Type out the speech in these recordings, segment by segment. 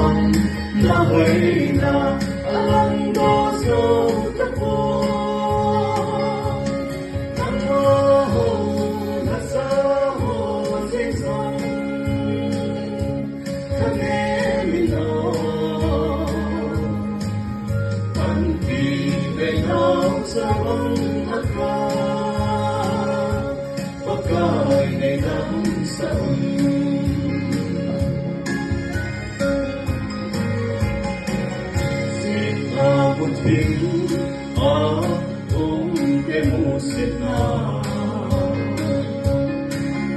Lahay na alang doso tapo Namaho nasaho sisong Kanemino Pantibay ng sarang maka Pagkain ay ng saon Bunting akong kemusit na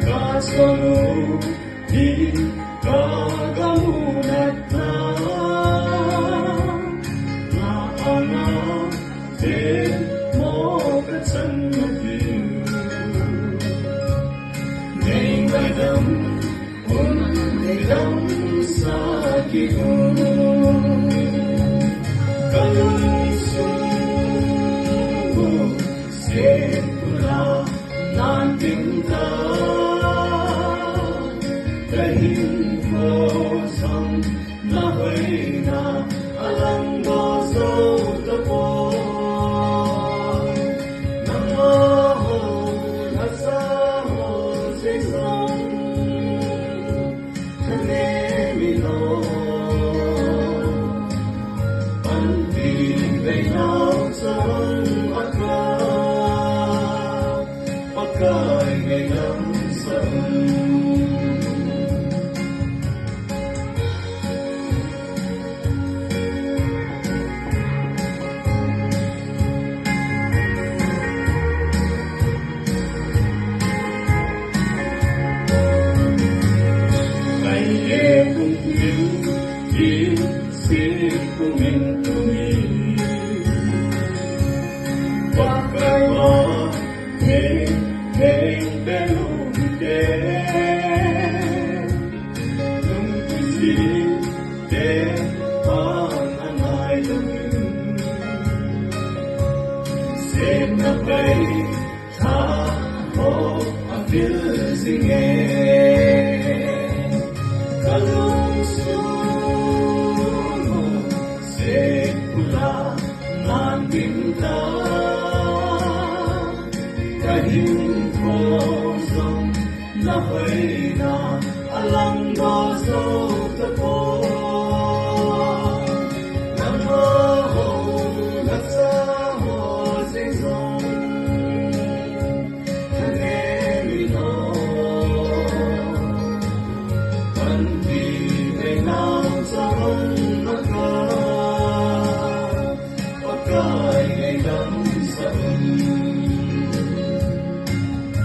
Kasunod di kagamunat na Naanak din mo katsan mabin Ngayon gadam unang sa kiyon Sekula nantinta Dahil ko sang nahay na alang doso tapo Namaho nasaho sisong Kanemino Pantibay ng sarang Pagkain ng saon Kaya kung isip kumintumi Bakay mo Hey, belunde, nung kisite ang ay lumin. Sinapay taho ang bilsinge, kalungsuno, sekula ng binta. Kahit kosong lahay na alang doso tapo Namaho nasaho sisong Kanemino Pantibay ng sarang maka Pagkain ng saon